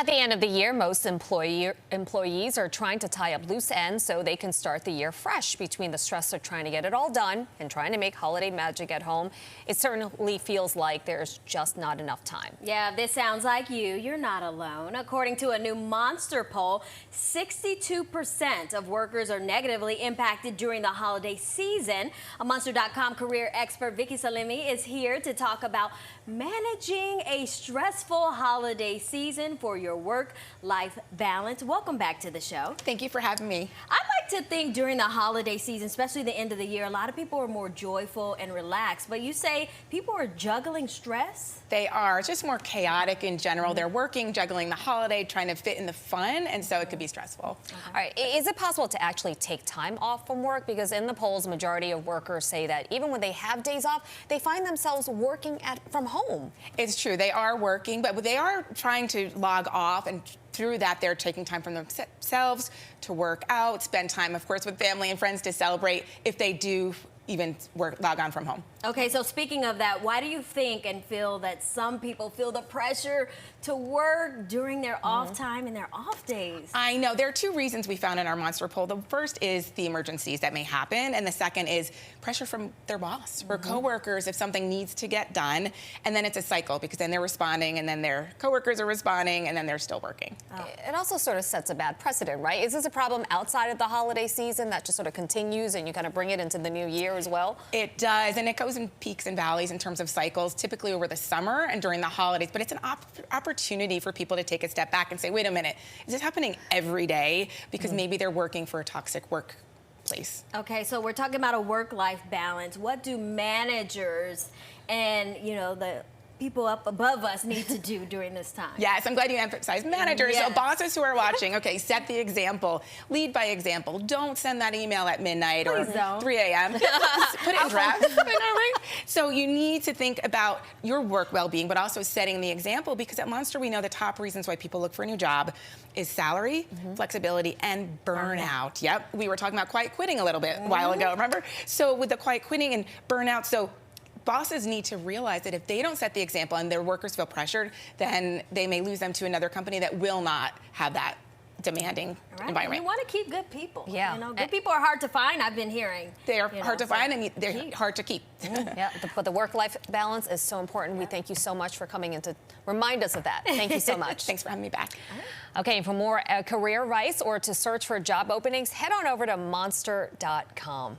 At the end of the year, most employees are trying to tie up loose ends so they can start the year fresh. Between the stress of trying to get it all done and trying to make holiday magic at home, it certainly feels like there's just not enough time. Yeah, this sounds like you. You're not alone. According to a new Monster poll, 62% of workers are negatively impacted during the holiday season. A Monster.com career expert, Vicki Salemi, is here to talk about managing a stressful holiday season for your work-life balance. Welcome back to the show. Thank you for having me. I like to think during the holiday season, especially the end of the year, a lot of people are more joyful and relaxed, but you say people are juggling stress? They are. It's just more chaotic in general. They're working, juggling the holiday, trying to fit in the fun, and so it could be stressful. All right, is it possible to actually take time off from work? Because in the polls, the majority of workers say that even when they have days off, they find themselves working from home. It's true. They are working, but they are trying to log off, and through that, they're taking time from themselves to work out, spend time, of course, with family and friends to celebrate if they do even log on from home. Okay, so speaking of that, why do you think and feel that some people feel the pressure to work during their off time and their off days? I know. There are two reasons we found in our Monster poll. The first is the emergencies that may happen, and the second is pressure from their boss or coworkers if something needs to get done. And then it's a cycle because then they're responding, and then their coworkers are responding, and then they're still working. Oh. It also sort of sets a bad precedent, right? Is this a problem outside of the holiday season that just sort of continues and you kind of bring it into the new year as well? It does, and it goes in peaks and valleys in terms of cycles, typically over the summer and during the holidays, but it's an opportunity for people to take a step back and say, wait a minute, is this happening every day? Because maybe they're working for a toxic workplace. Okay, so we're talking about a work-life balance. What do managers and, you know, the people up above us need to do during this time? Yes, I'm glad you emphasized managers. Yes. So bosses who are watching, okay, set the example. Lead by example. Don't send that email at midnight or 3 a.m. Put it in draft. Right? So you need to think about your work well-being, but also setting the example, because at Monster we know the top reasons why people look for a new job is salary, flexibility, and burnout. Yep, we were talking about quiet quitting a little bit a while ago, remember? So with the quiet quitting and burnout, so bosses need to realize that if they don't set the example and their workers feel pressured, then they may lose them to another company that will not have that demanding environment. You want to keep good people. Yeah. You know, good people are hard to find, I've been hearing. They are hard to find, and they're hard to keep. Yeah, but the work-life balance is so important. We thank you so much for coming in to remind us of that. Thank you so much. Thanks for having me back. Okay, for more career advice or to search for job openings, head on over to monster.com.